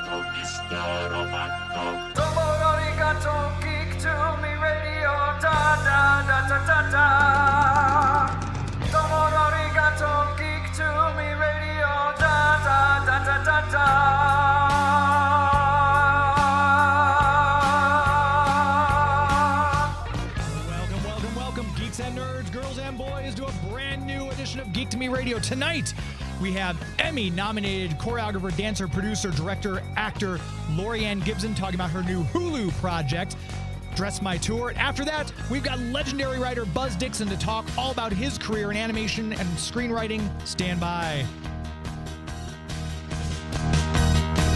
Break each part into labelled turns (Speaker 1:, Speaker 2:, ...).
Speaker 1: Domo arigato, geek to me radio, da da da da da da. Domo arigato, geek to me radio, da da da da da da.
Speaker 2: Welcome, geeks and nerds, girls and boys, to a brand new edition of Geek to Me Radio. Tonight, we have Emmy-nominated choreographer, dancer, producer, director, actor Laurieann Gibson talking about her new Hulu project, Dress My Tour. After that, we've got legendary writer Buzz Dixon to talk all about his career in animation and screenwriting. Stand by.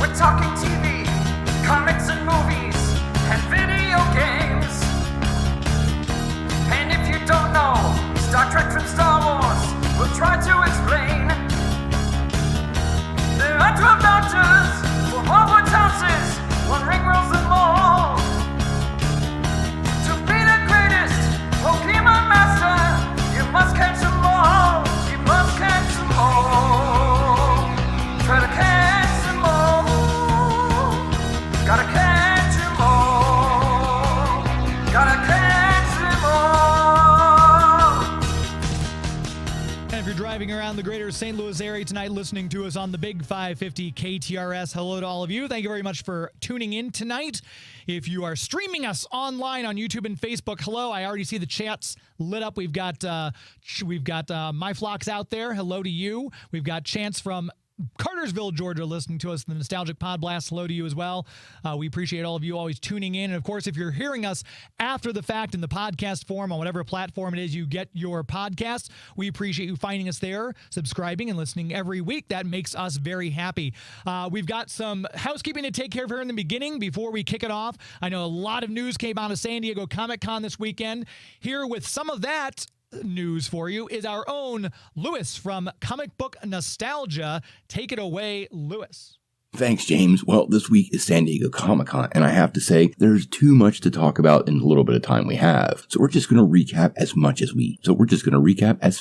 Speaker 1: We're talking TV, comics and movies, and video games. And if you don't know Star Trek from Star Wars, we'll try to explain. There are 12 doctors for Hogwarts houses, one ring rules them all. To be the greatest Pokemon master, you must catch them all. You must catch them all. Try to catch them all. Gotta catch them all. Gotta catch them all.
Speaker 2: And if you're driving around the greater St. Louis area tonight listening to us on the Big 550 KTRS, hello to all of you. Thank you very much for tuning in tonight. If you are streaming us online on YouTube and Facebook, hello. I already see the chats lit up. We've got My Flocks out there. Hello to you. We've got Chance from Cartersville, Georgia, listening to us in the Nostalgic Pod Blast. Hello to you as well. We appreciate all of you always tuning in. And of course, if you're hearing us after the fact in the podcast form on whatever platform it is you get your podcast, we appreciate you finding us there, subscribing and listening every week. That makes us very happy. We've got some housekeeping to take care of here in the beginning before we kick it off. I know a lot of news came out of San Diego Comic-Con this weekend. Here with some of that news for you is our own Lewis from Comic Book Nostalgia. Take it away, Lewis.
Speaker 3: Thanks, James. Well, this week is San Diego Comic-Con, and I have to say, there's too much to talk about in the little bit of time we have. So we're just going to recap as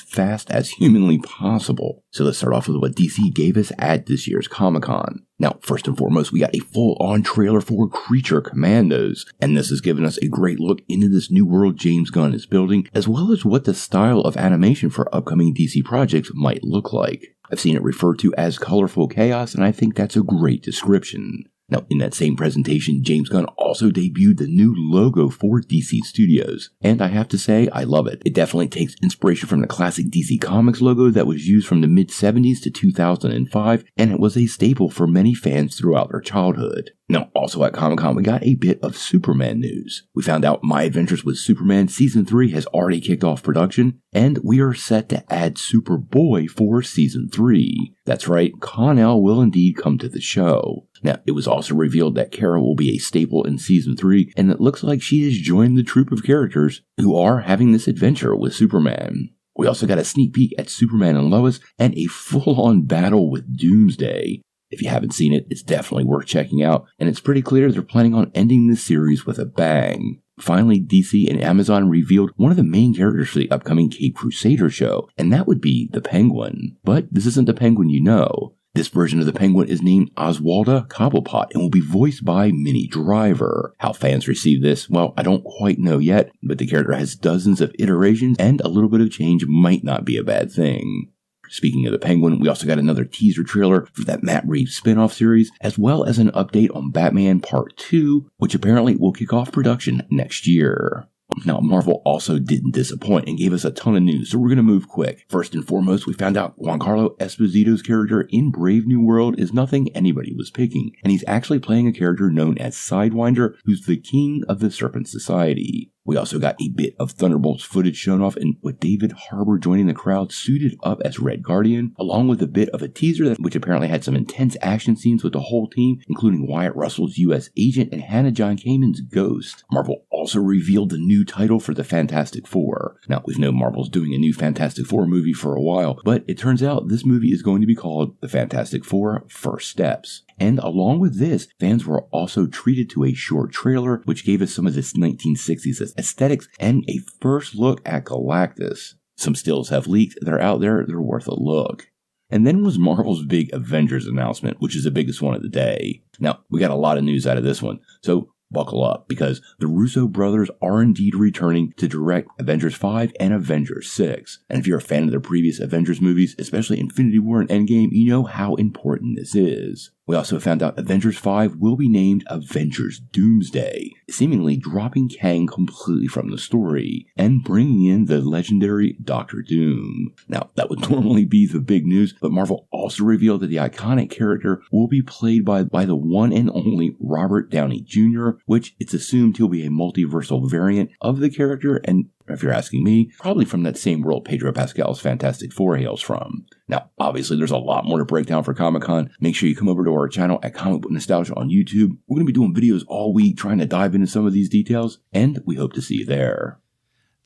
Speaker 3: fast as humanly possible. So let's start off with what DC gave us at this year's Comic-Con. Now, first and foremost, we got a full-on trailer for Creature Commandos, and this has given us a great look into this new world James Gunn is building, as well as what the style of animation for upcoming DC projects might look like. I've seen it referred to as colorful chaos, and I think that's a great description. Now, in that same presentation, James Gunn also debuted the new logo for DC Studios, and I have to say, I love it. It definitely takes inspiration from the classic DC Comics logo that was used from the mid-70s to 2005, and it was a staple for many fans throughout their childhood. Now, also at Comic-Con, we got a bit of Superman news. We found out My Adventures with Superman Season 3 has already kicked off production, and we are set to add Superboy for Season 3. That's right, Con-El will indeed come to the show. Now, it was also revealed that Kara will be a staple in Season 3, and it looks like she has joined the troupe of characters who are having this adventure with Superman. We also got a sneak peek at Superman and Lois, and a full-on battle with Doomsday. If you haven't seen it, it's definitely worth checking out, and it's pretty clear they're planning on ending this series with a bang. Finally, DC and Amazon revealed one of the main characters for the upcoming Cape Crusader show, and that would be the Penguin. But this isn't the Penguin you know. This version of the Penguin is named Oswalda Cobblepot and will be voiced by Minnie Driver. How fans receive this, well, I don't quite know yet, but the character has dozens of iterations, and a little bit of change might not be a bad thing. Speaking of the Penguin, we also got another teaser trailer for that Matt Reeves spin-off series, as well as an update on Batman Part 2, which apparently will kick off production next year. Now, Marvel also didn't disappoint and gave us a ton of news, so we're going to move quick. First and foremost, we found out Giancarlo Esposito's character in Brave New World is nothing anybody was picking, and he's actually playing a character known as Sidewinder, who's the king of the Serpent Society. We also got a bit of Thunderbolts footage shown off, and with David Harbour joining the crowd suited up as Red Guardian, along with a bit of a teaser which apparently had some intense action scenes with the whole team, including Wyatt Russell's U.S. agent and Hannah John Kamen's Ghost. Marvel also revealed the new title for the Fantastic Four. Now, we've known Marvel's doing a new Fantastic Four movie for a while, but it turns out this movie is going to be called The Fantastic Four First Steps. And along with this, fans were also treated to a short trailer, which gave us some of this 1960s aesthetics and a first look at Galactus. Some stills have leaked, they're out there, they're worth a look. And then was Marvel's big Avengers announcement, which is the biggest one of the day. Now, we got a lot of news out of this one, so buckle up, because the Russo brothers are indeed returning to direct Avengers 5 and Avengers 6. And if you're a fan of their previous Avengers movies, especially Infinity War and Endgame, you know how important this is. We also found out Avengers 5 will be named Avengers Doomsday, seemingly dropping Kang completely from the story and bringing in the legendary Doctor Doom. Now, that would normally be the big news, but Marvel also revealed that the iconic character will be played by the one and only Robert Downey Jr., which it's assumed he'll be a multiversal variant of the character, and if you're asking me, probably from that same world Pedro Pascal's Fantastic Four hails from. Now, obviously, there's a lot more to break down for Comic-Con. Make sure you come over to our channel at Comic Book Nostalgia on YouTube. We're going to be doing videos all week trying to dive into some of these details, and we hope to see you there.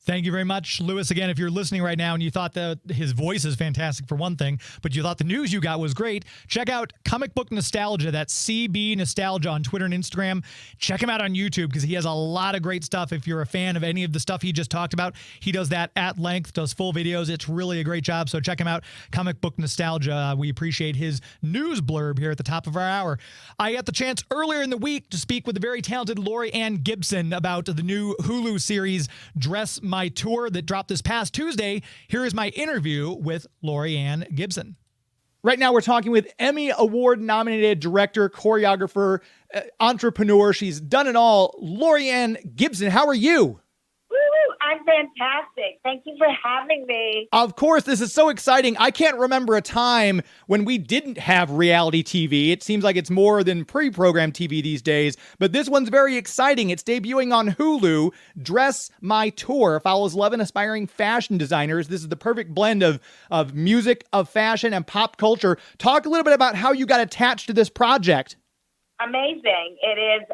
Speaker 2: Thank you very much, Lewis. Again, if you're listening right now and you thought that his voice is fantastic for one thing, but you thought the news you got was great, check out Comic Book Nostalgia. That's CB Nostalgia on Twitter and Instagram. Check him out on YouTube because he has a lot of great stuff. If you're a fan of any of the stuff he just talked about, he does that at length, does full videos. It's really a great job. So check him out, Comic Book Nostalgia. We appreciate his news blurb here at the top of our hour. I got the chance earlier in the week to speak with the very talented Laurieann Gibson about the new Hulu series Dress My Tour that dropped this past Tuesday. Here is my interview with Laurieann Gibson. Right now, we're talking with Emmy Award-nominated director, choreographer, entrepreneur. She's done it all. Laurieann Gibson, how are you?
Speaker 4: I'm fantastic. Thank you for having me.
Speaker 2: Of course, this is so exciting. I can't remember a time when we didn't have reality TV. It seems like it's more than pre-programmed TV these days, but this one's very exciting. It's debuting on Hulu. Dress My Tour follows 11 aspiring fashion designers. This is the perfect blend of music, of fashion, and pop culture. Talk a little bit about how you got attached to this project.
Speaker 4: Amazing. It is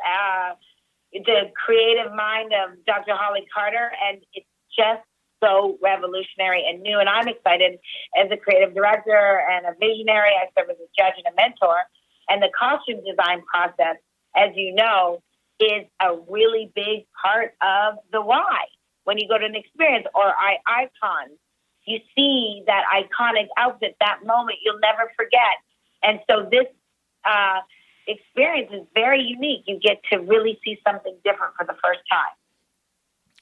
Speaker 4: the creative mind of Dr. Holly Carter, and it's just so revolutionary and new. And I'm excited as a creative director and a visionary. I serve as a judge and a mentor. And the costume design process, as you know, is a really big part of the why. When you go to an experience or icons, you see that iconic outfit, that moment you'll never forget. And so this experience is very unique. You get to really see something different for the first time.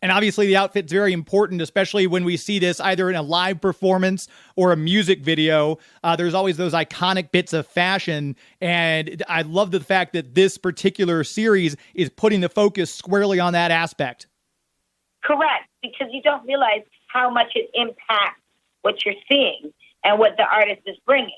Speaker 2: And obviously the outfit's very important, especially when we see this either in a live performance or a music video. There's always those iconic bits of fashion. And I love the fact that this particular series is putting the focus squarely on that aspect.
Speaker 4: Correct, because you don't realize how much it impacts what you're seeing and what the artist is bringing.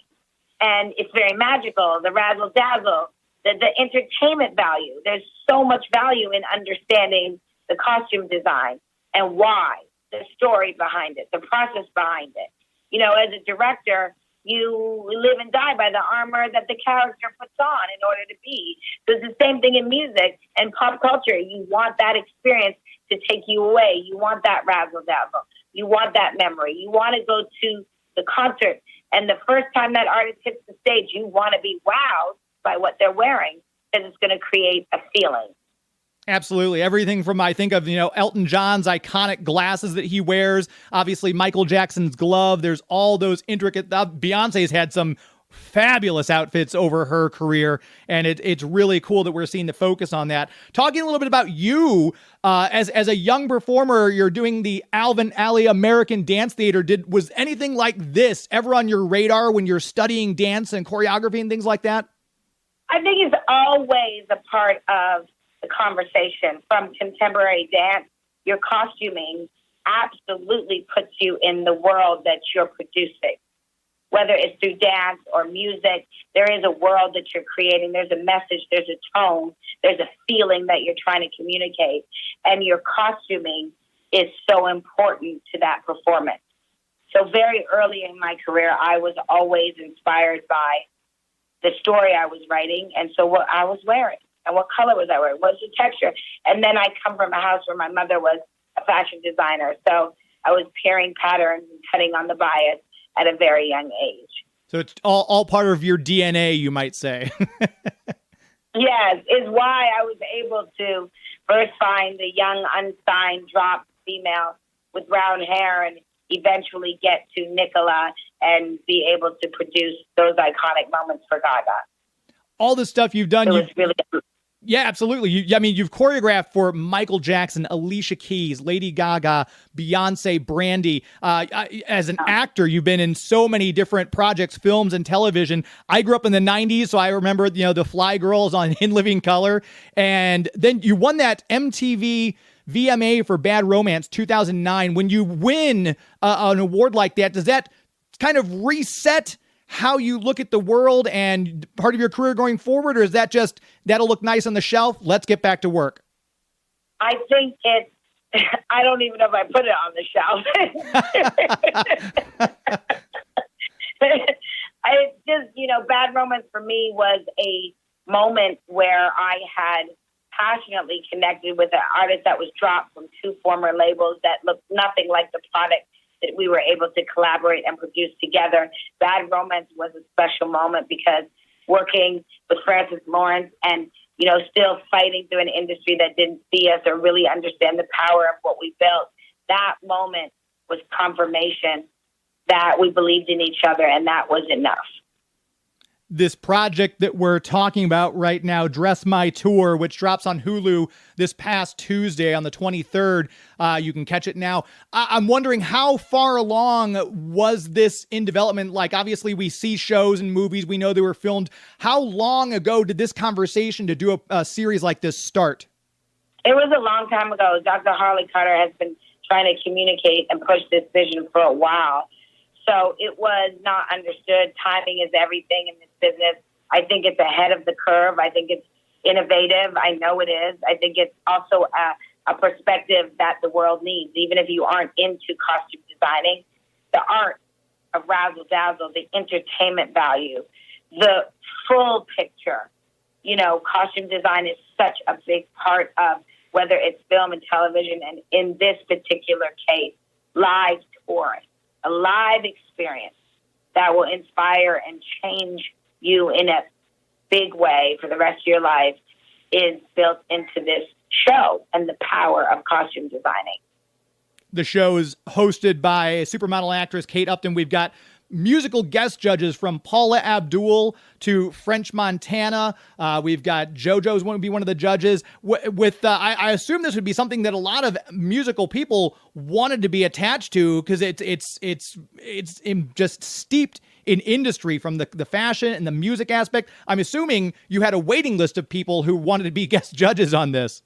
Speaker 4: And it's very magical, the razzle-dazzle, the entertainment value. There's so much value in understanding the costume design and why, the story behind it, the process behind it. You know, as a director, you live and die by the armor that the character puts on in order to be. So it's the same thing in music and pop culture. You want that experience to take you away. You want that razzle-dazzle. You want that memory. You want to go to the concert. And the first time that artist hits the stage, you want to be wowed by what they're wearing because it's going to create a feeling.
Speaker 2: Absolutely. Everything from, I think of, Elton John's iconic glasses that he wears, obviously Michael Jackson's glove. There's all those intricate, Beyonce's had some fabulous outfits over her career, and it's really cool that we're seeing the focus on that. Talking a little bit about you, as a young performer, you're doing the Alvin Alley American Dance Theater. Was anything like this ever on your radar when you're studying dance and choreography and things like that?
Speaker 4: I think it's always a part of the conversation. From contemporary dance, your costuming absolutely puts you in the world that you're producing. Whether it's through dance or music, there is a world that you're creating. There's a message, there's a tone, there's a feeling that you're trying to communicate. And your costuming is so important to that performance. So very early in my career, I was always inspired by the story I was writing, and so what I was wearing, and what color was I wearing, what's the texture. And then I come from a house where my mother was a fashion designer, so I was pairing patterns and cutting on the bias at a very young age.
Speaker 2: So it's all part of your DNA, you might say.
Speaker 4: Yes, is why I was able to first find the young, unsigned, drop female with brown hair and eventually get to Nicola and be able to produce those iconic moments for Gaga.
Speaker 2: All the stuff you've done.
Speaker 4: It was really.
Speaker 2: Yeah, absolutely. You've choreographed for Michael Jackson, Alicia Keys, Lady Gaga, Beyonce, Brandy. As an actor, you've been in so many different projects, films, and television. I grew up in the 90s, so I remember, the Fly Girls on In Living Color. And then you won that MTV VMA for Bad Romance 2009. When you win an award like that, does that kind of reset how you look at the world and part of your career going forward, or is that just, that'll look nice on the shelf, let's get back to work?
Speaker 4: I think I don't even know if I put it on the shelf. I just, Bad Romance for me was a moment where I had passionately connected with an artist that was dropped from two former labels that looked nothing like the product that we were able to collaborate and produce together. Bad Romance was a special moment because working with Francis Lawrence and, still fighting through an industry that didn't see us or really understand the power of what we built, that moment was confirmation that we believed in each other, and that was enough.
Speaker 2: This project that we're talking about right now, Dress My Tour, which drops on Hulu this past Tuesday on the 23rd. You can catch it now. I'm wondering, how far along was this in development? Like, obviously, we see shows and movies. We know they were filmed. How long ago did this conversation to do a series like this start?
Speaker 4: It was a long time ago. Dr. Harley Carter has been trying to communicate and push this vision for a while. So it was not understood. Timing is everything in this business. I think it's ahead of the curve. I think it's innovative. I know it is. I think it's also a perspective that the world needs. Even if you aren't into costume designing, the art of razzle dazzle, the entertainment value, the full picture. Costume design is such a big part of whether it's film and television, and in this particular case, live touring. A live experience that will inspire and change you in a big way for the rest of your life is built into this show and the power of costume designing.
Speaker 2: The show is hosted by supermodel actress Kate Upton. We've got musical guest judges from Paula Abdul to French Montana. We've got JoJo's going to be one of the judges. I assume this would be something that a lot of musical people wanted to be attached to, because it's just steeped in industry, from the fashion and the music aspect. I'm assuming you had a waiting list of people who wanted to be guest judges on this.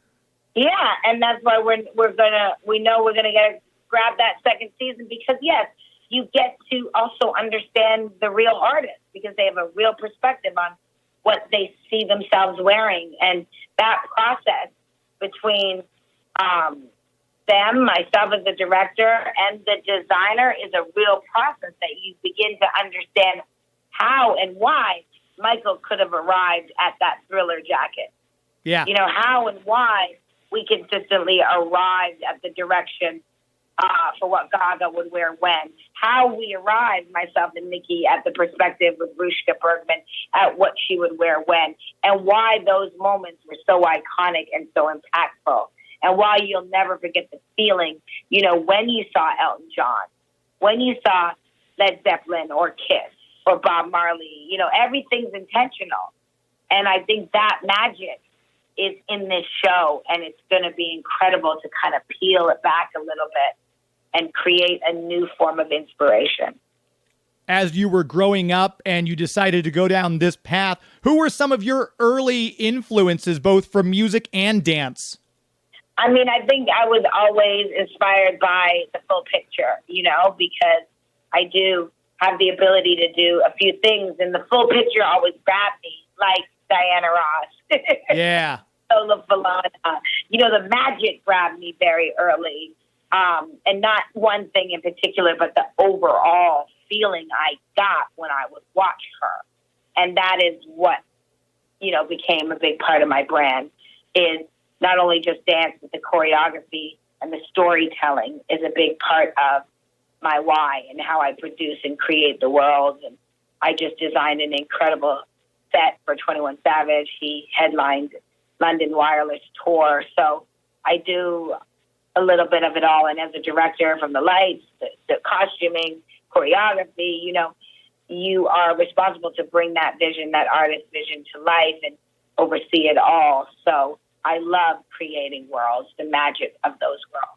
Speaker 2: Yeah,
Speaker 4: and that's why we know we're gonna grab that second season, because yes, you get to also understand the real artists, because they have a real perspective on what they see themselves wearing. And that process between them, myself as the director, and the designer is a real process that you begin to understand how and why Michael could have arrived at that Thriller jacket.
Speaker 2: Yeah.
Speaker 4: How and why we consistently arrived at the direction for what Gaga would wear when. How we arrived, myself and Nikki, at the perspective with Rushka Bergman at what she would wear when, and why those moments were so iconic and so impactful, and why you'll never forget the feeling, when you saw Elton John, when you saw Led Zeppelin or Kiss or Bob Marley. Everything's intentional. And I think that magic is in this show, and it's going to be incredible to kind of peel it back a little bit and create a new form of inspiration.
Speaker 2: As you were growing up and you decided to go down this path, who were some of your early influences, both from music and dance?
Speaker 4: I think I was always inspired by the full picture, because I do have the ability to do a few things, and the full picture always grabbed me, like Diana Ross.
Speaker 2: Yeah.
Speaker 4: Lola Falana. The magic grabbed me very early. And not one thing in particular, but the overall feeling I got when I would watch her. And that is what, became a big part of my brand, is not only just dance, but the choreography and the storytelling is a big part of my why and how I produce and create the world. And I just designed an incredible set for 21 Savage. He headlined London Wireless Tour. So I do a little bit of it all. And as a director, from the lights, the costuming, choreography, you are responsible to bring that vision, that artist vision to life and oversee it all. So I love creating worlds, the magic of those worlds.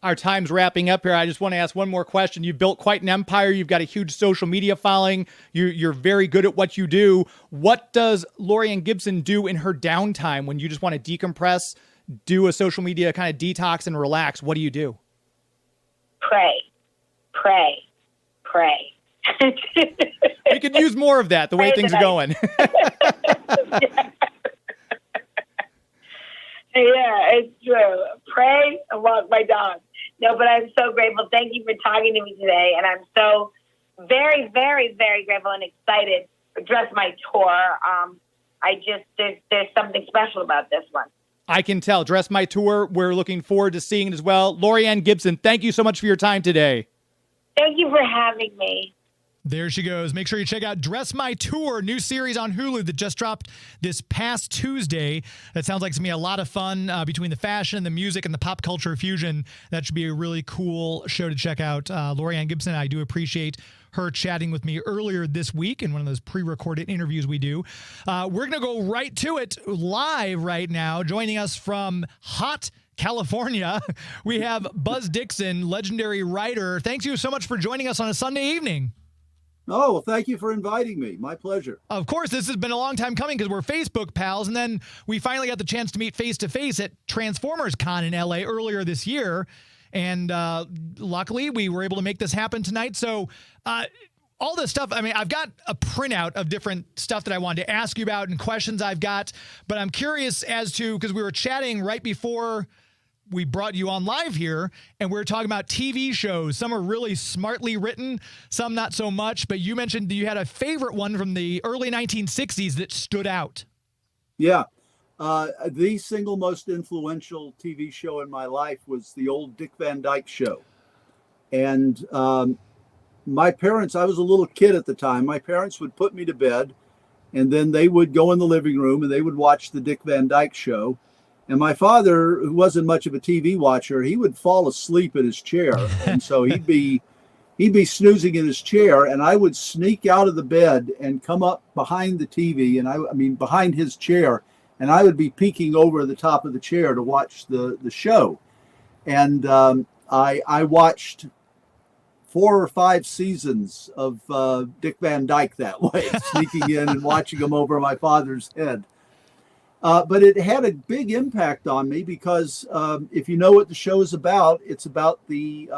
Speaker 5: Our time's wrapping up here. I just want to ask one more question. You've built quite an empire. You've got a huge social media following. You're very good at what you do. What does Laurieann Gibson do in her downtime when you just want to decompress, do a social media kind of detox and relax? What do you do?
Speaker 4: Pray.
Speaker 5: We could use more of that, the way things are going.
Speaker 4: Yeah, it's true. Pray and walk my dog. No, but I'm so grateful. Thank you for talking to me today. And I'm so very, very, very grateful and excited for Dress My Tour. There's something special about this one.
Speaker 5: I can tell. Dress My Tour. We're looking forward to seeing it as well. Laurieann Gibson, thank you so much for your time today.
Speaker 4: Thank you for having me.
Speaker 2: There she goes. Make sure you check out Dress My Tour, new series on Hulu that just dropped this past Tuesday. That sounds like it's going to be a lot of fun between the fashion, the music, and the pop culture fusion. That should be a really cool show to check out. Laurieann Gibson, I do appreciate her chatting with me earlier this week in one of those pre-recorded interviews we do. We're going to go right to it live right now. Joining us from hot California, we have Buzz Dixon, legendary writer. Thanks you so much for joining us on a Sunday evening.
Speaker 6: Oh, well, thank you for inviting me. My pleasure.
Speaker 2: Of course, this has been a long time coming because we're Facebook pals, and then we finally got the chance to meet face-to-face at Transformers Con in LA earlier this year, and luckily we were able to make this happen tonight. So all this stuff, I mean, I've got a printout of different stuff that I wanted to ask you about and questions I've got, but I'm curious as to, because we were chatting right before we brought you on live here, and we were talking about TV shows. Some are really smartly written, some not so much, but you mentioned that you had a favorite one from the early 1960s that stood out.
Speaker 6: Yeah. The single most influential TV show in my life was the old Dick Van Dyke Show. And my parents, I was a little kid at the time, my parents would put me to bed, and then they would go in the living room and they would watch the Dick Van Dyke Show. And my father, who wasn't much of a TV watcher, he would fall asleep in his chair. And so he'd be snoozing in his chair, and I would sneak out of the bed and come up behind the TV, and I mean behind his chair, and I would be peeking over the top of the chair to watch the show. And I watched 4 or 5 seasons of Dick Van Dyke that way, sneaking in and watching him over my father's head. But it had a big impact on me because if you know what the show is about, it's about the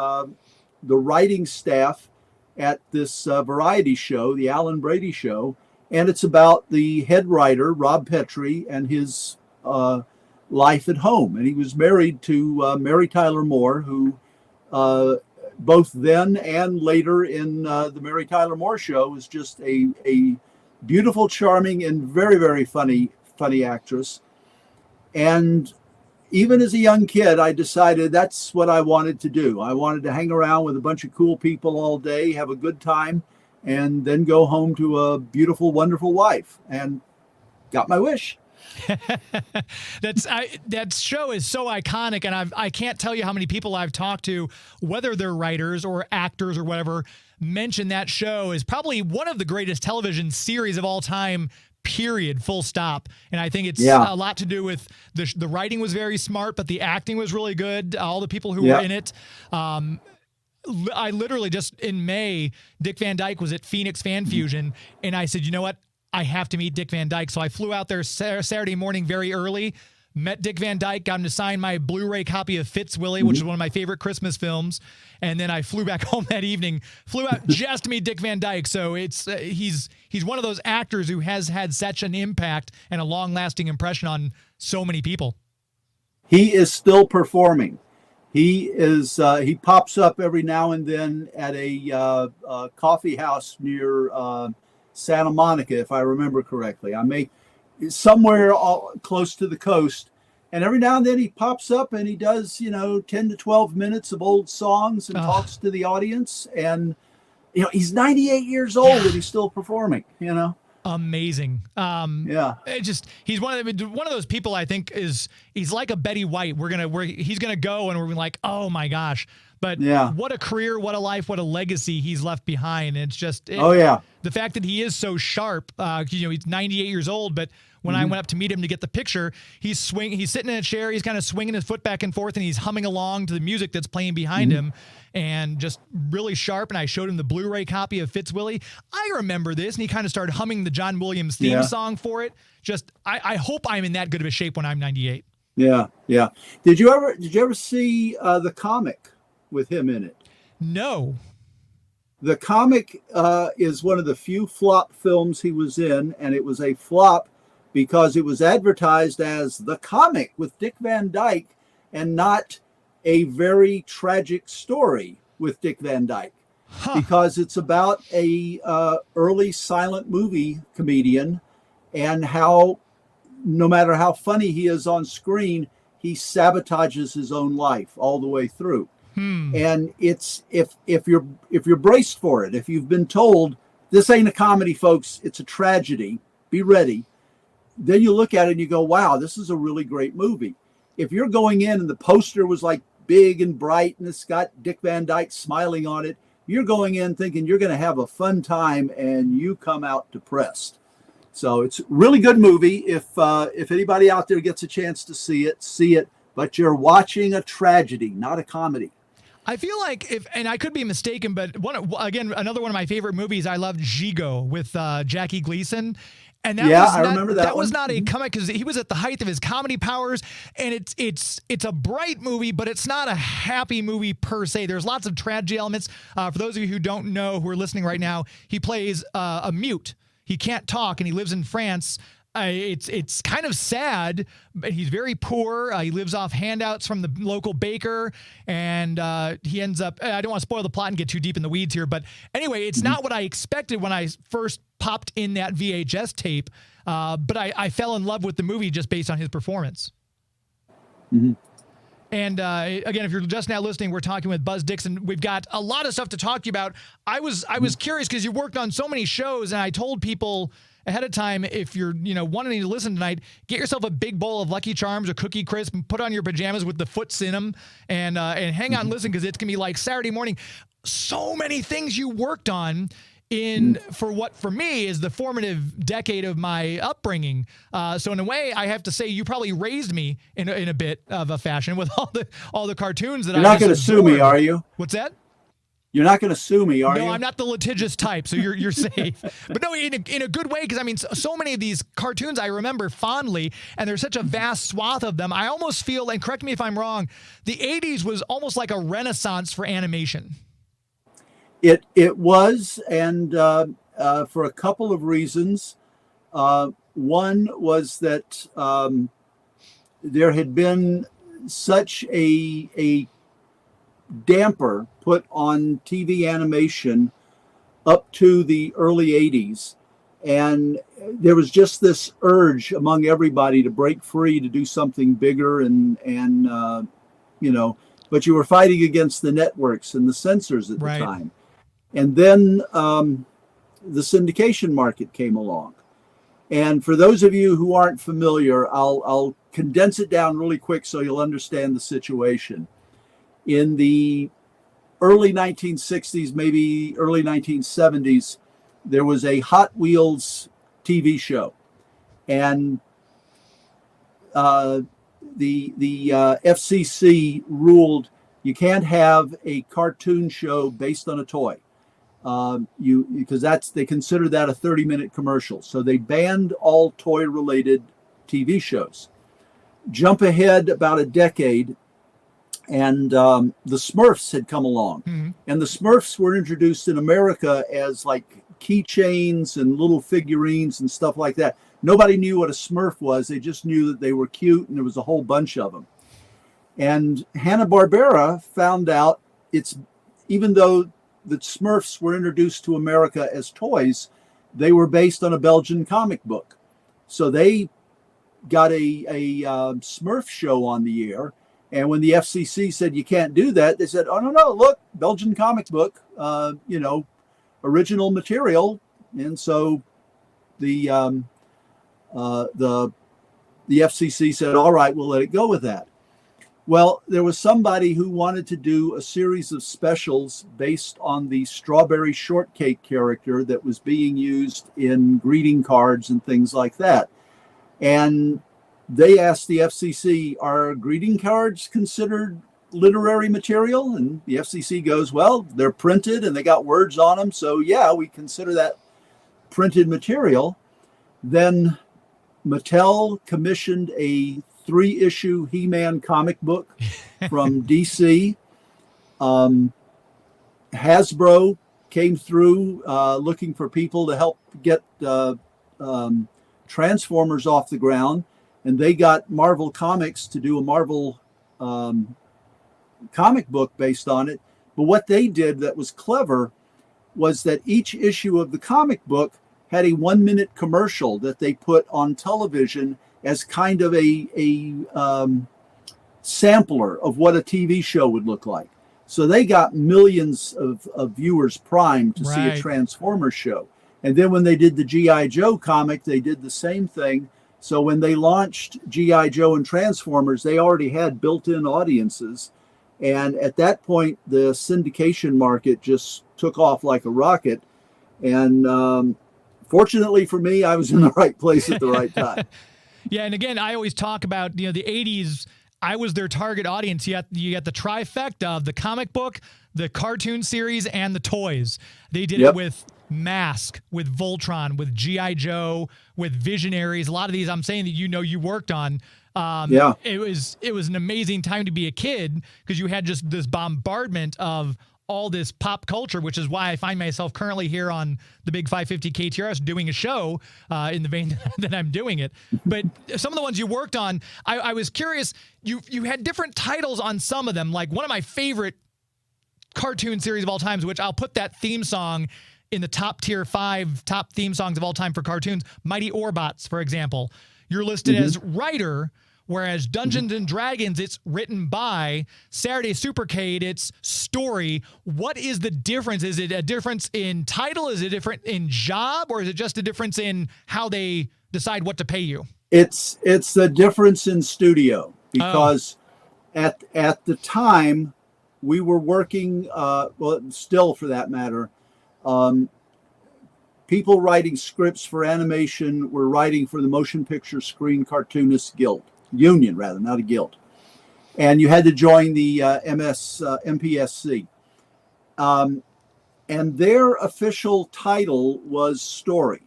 Speaker 6: writing staff at this variety show, the Alan Brady Show, and it's about the head writer, Rob Petrie, and his life at home. And he was married to Mary Tyler Moore, who both then and later in the Mary Tyler Moore Show was just a beautiful, charming, and very, very funny actress. And even as a young kid, I decided that's what I wanted to do. I wanted to hang around with a bunch of cool people all day, have a good time, and then go home to a beautiful, wonderful wife, and got my wish.
Speaker 2: That show is so iconic, and I can't tell you how many people I've talked to, whether they're writers or actors or whatever, mention that show is probably one of the greatest television series of all time, period, full stop. And I think it's a lot to do with the writing was very smart, but the acting was really good. All the people who were in it. I literally just in May, Dick Van Dyke was at Phoenix Fan Fusion, and I said, you know what? I have to meet Dick Van Dyke. So I flew out there Saturday morning very early, met Dick Van Dyke, got him to sign my Blu-ray copy of Fitz Willie, which is one of my favorite Christmas films. And then I flew back home that evening, flew out just to meet Dick Van Dyke. So it's he's one of those actors who has had such an impact and a long-lasting impression on so many people.
Speaker 6: He is still performing. He is. He pops up every now and then at a coffee house near Santa Monica, if I remember correctly. Somewhere close to the coast, and every now and then he pops up and he does 10 to 12 minutes of old songs and talks to the audience, and he's 98 years old and he's still performing.
Speaker 2: Amazing. He's one of those people I think he's like a Betty White. He's gonna go and we're like, oh my gosh, But
Speaker 6: Yeah.
Speaker 2: what a career, what a life, what a legacy he's left behind. And it's just
Speaker 6: Oh yeah.
Speaker 2: the fact that he is so sharp. He's 98 years old, but when I went up to meet him to get the picture, he's sitting in a chair, he's kind of swinging his foot back and forth, and he's humming along to the music that's playing behind him, and just really sharp. And I showed him the Blu-ray copy of Fitzwilly. I remember this, and he kind of started humming the John Williams theme song for it. Just, I hope I'm in that good of a shape when I'm 98.
Speaker 6: Yeah. Yeah. Did you ever see the comic with him in it?
Speaker 2: No.
Speaker 6: The comic is one of the few flop films he was in, and it was a flop because it was advertised as the comic with Dick Van Dyke and not a very tragic story with Dick Van Dyke. Because it's about a early silent movie comedian and how no matter how funny he is on screen, he sabotages his own life all the way through. And it's if you're braced for it, if you've been told this ain't a comedy, folks, it's a tragedy, be ready. Then you look at it and you go, wow, this is a really great movie. If you're going in and the poster was like big and bright and it's got Dick Van Dyke smiling on it, you're going in thinking you're going to have a fun time and you come out depressed. So it's a really good movie. If anybody out there gets a chance to see it, but you're watching a tragedy, not a comedy.
Speaker 2: I feel like and I could be mistaken, but another one of my favorite movies, I love Gigo with Jackie Gleason. And
Speaker 6: I remember that.
Speaker 2: That was not a comic because he was at the height of his comedy powers, and it's a bright movie, but it's not a happy movie per se. There's lots of tragedy elements. For those of you who don't know, who are listening right now, he plays a mute. He can't talk, and he lives in France. It's kind of sad, but he's very poor. He lives off handouts from the local baker, and he ends up, I don't want to spoil the plot and get too deep in the weeds here, but anyway, it's not what I expected when I first popped in that VHS tape, but I fell in love with the movie just based on his performance. And again, if you're just now listening, we're talking with Buzz Dixon. We've got a lot of stuff to talk to you about. I was curious because you worked on so many shows, and I told people ahead of time, if you're wanting to listen tonight, get yourself a big bowl of Lucky Charms or Cookie Crisp and put on your pajamas with the foots in them, and hang on and listen, because it's gonna be like Saturday morning. So many things you worked on for what for me is the formative decade of my upbringing. So in a way, I have to say you probably raised me in a bit of a fashion with all the cartoons that
Speaker 6: You're not going to sue me, are you?
Speaker 2: What's that?
Speaker 6: You're not going to sue me, are you?
Speaker 2: No, I'm not the litigious type, so you're safe. But no, in a good way, because I mean, so many of these cartoons I remember fondly, and there's such a vast swath of them. I almost feel, and correct me if I'm wrong, the 80s was almost like a renaissance for animation.
Speaker 6: It was, and for a couple of reasons. One was that there had been such a damper put on TV animation up to the early 80s. And there was just this urge among everybody to break free, to do something bigger and but you were fighting against the networks and the censors at the time. And then the syndication market came along. And for those of you who aren't familiar, I'll condense it down really quick so you'll understand the situation. In the early 1960s, maybe early 1970s, there was a Hot Wheels TV show. And the FCC ruled you can't have a cartoon show based on a toy. Because they consider that a 30-minute commercial. So they banned all toy-related TV shows. Jump ahead about a decade, and the Smurfs had come along. And the Smurfs were introduced in America as like keychains and little figurines and stuff like that. Nobody knew what a Smurf was. They just knew that they were cute, and there was a whole bunch of them. And Hanna-Barbera found out even though the Smurfs were introduced to America as toys, they were based on a Belgian comic book. So they got a Smurf show on the air. And when the FCC said you can't do that, they said, oh, no, look, Belgian comic book, original material. And so the FCC said, all right, we'll let it go with that. Well, there was somebody who wanted to do a series of specials based on the strawberry shortcake character that was being used in greeting cards and things like that. And they asked the FCC, are greeting cards considered literary material? And the FCC goes, well, they're printed and they got words on them. So yeah, we consider that printed material. Then Mattel commissioned a 3-issue He-Man comic book from DC. Hasbro came through looking for people to help get Transformers off the ground, and they got Marvel Comics to do a Marvel comic book based on it. But what they did that was clever was that each issue of the comic book had a 1-minute commercial that they put on television as kind of a sampler of what a TV show would look like. So they got millions of viewers primed to see a Transformers show. And then when they did the G.I. Joe comic, they did the same thing. So when they launched G.I. Joe and Transformers, they already had built-in audiences. And at that point, the syndication market just took off like a rocket. And fortunately for me, I was in the right place at the right time.
Speaker 2: Yeah, and again, I always talk about, the 80s, I was their target audience. You got the trifecta of the comic book, the cartoon series, and the toys. They did it with Mask, with Voltron, with G.I. Joe, with Visionaries. A lot of these I'm saying that you worked on. It was an amazing time to be a kid because you had just this bombardment of all this pop culture, which is why I find myself currently here on the Big 550 KTRS doing a show in the vein that I'm doing it. But some of the ones you worked on, I was curious, you had different titles on some of them. Like one of my favorite cartoon series of all times, which I'll put that theme song in the top tier 5 top theme songs of all time for cartoons, Mighty Orbots, for example. You're listed as writer, whereas Dungeons and Dragons, it's written by. Saturday Supercade, it's story. What is the difference? Is it a difference in title? Is it different in job? Or is it just a difference in how they decide what to pay you?
Speaker 6: It's the difference in studio because at the time we were working, still for that matter, people writing scripts for animation were writing for the Motion Picture Screen Cartoonists Guild. Union, rather, not a guild. And you had to join the MPSC. And their official title was story.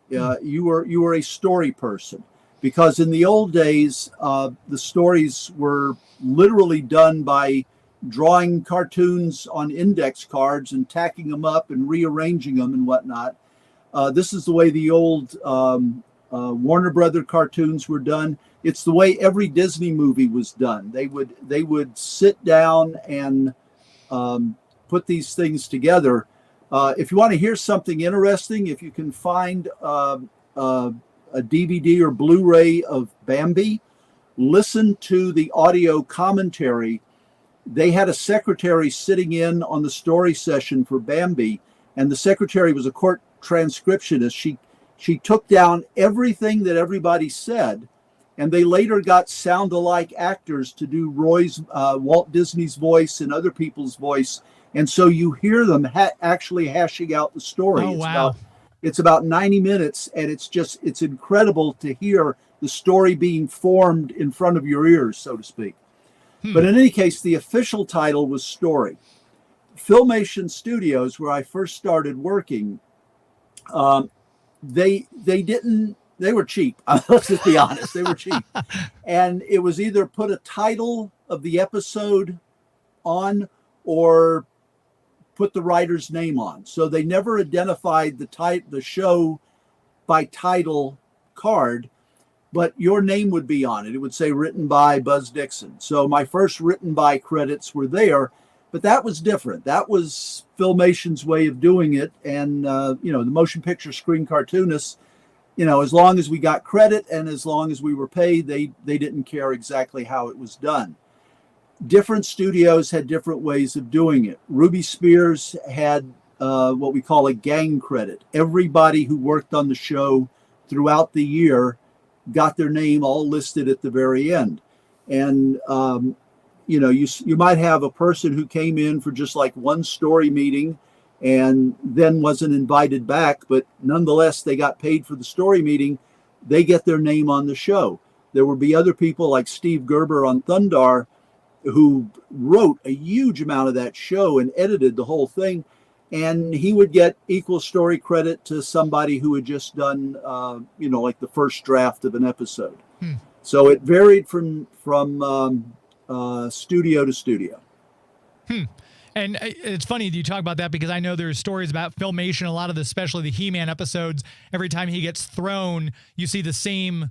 Speaker 6: You were a story person because in the old days, the stories were literally done by drawing cartoons on index cards and tacking them up and rearranging them and whatnot. This is the way the old Warner Brother cartoons were done. It's the way every Disney movie was done. They would sit down and put these things together. If you want to hear something interesting, if you can find a DVD or Blu-ray of Bambi, listen to the audio commentary. They had a secretary sitting in on the story session for Bambi, and the secretary was a court transcriptionist. She took down everything that everybody said, and they later got sound-alike actors to do Walt Disney's voice and other people's voice, and so you hear them actually hashing out the story.
Speaker 2: Oh, wow.
Speaker 6: It's about 90 minutes, and it's incredible to hear the story being formed in front of your ears, so to speak. But in any case, the official title was story. Filmation Studios, where I first started working, they were cheap. Let's just be honest. They were cheap. And it was either put a title of the episode on or put the writer's name on. So they never identified the show by title card, but your name would be on it. It would say written by Buzz Dixon. So my first written by credits were there, but that was different. That was Filmation's way of doing it. And, the motion picture screen cartoonists, as long as we got credit and as long as we were paid, they didn't care exactly how it was done. Different studios had different ways of doing it. Ruby Spears had what we call a gang credit. Everybody who worked on the show throughout the year got their name all listed at the very end. And you might have a person who came in for just like one story meeting and then wasn't invited back, but nonetheless, they got paid for the story meeting. They get their name on the show. There would be other people like Steve Gerber on Thundar who wrote a huge amount of that show and edited the whole thing. And he would get equal story credit to somebody who had just done, like the first draft of an episode. So it varied from studio to studio.
Speaker 2: And it's funny you talk about that because I know there's stories about Filmation, a lot of the, especially the He-Man episodes, every time he gets thrown, you see the same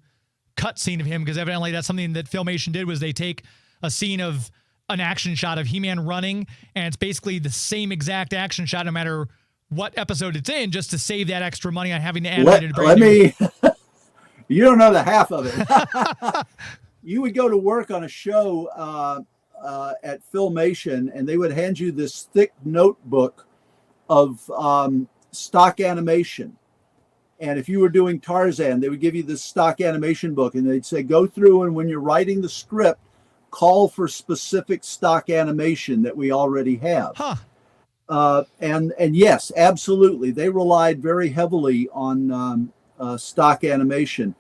Speaker 2: cut scene of him, because evidently that's something that Filmation did, was they take a scene of an action shot of He-Man running, and it's basically the same exact action shot no matter what episode it's in, just to save that extra money on having to animate it.
Speaker 6: You don't know the half of it. You would go to work on a show at Filmation, and they would hand you this thick notebook of stock animation. And if you were doing Tarzan, they would give you this stock animation book, and they'd say, go through, and when you're writing the script, call for specific stock animation that we already have. And yes, absolutely. They relied very heavily on stock animation.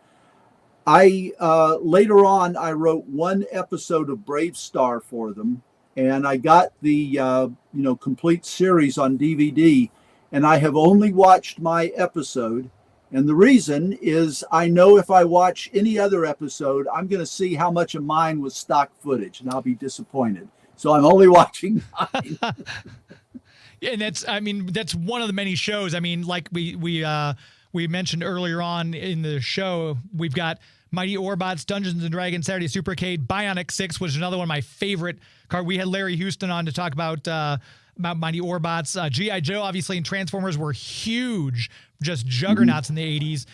Speaker 6: Later on, I wrote one episode of Brave Star for them, and I got the complete series on DVD, and I have only watched my episode. And the reason is I know if I watch any other episode, I'm going to see how much of mine was stock footage, and I'll be disappointed. So I'm only watching mine.
Speaker 2: And that's one of the many shows. I mean, like we mentioned earlier on in the show, we've got Mighty Orbots, Dungeons and Dragons, Saturday Supercade, Bionic 6, which is another one of my favorite cards. We had Larry Houston on to talk about Mighty Orbots. G.I. Joe, obviously, and Transformers were huge, just juggernauts in the 80s.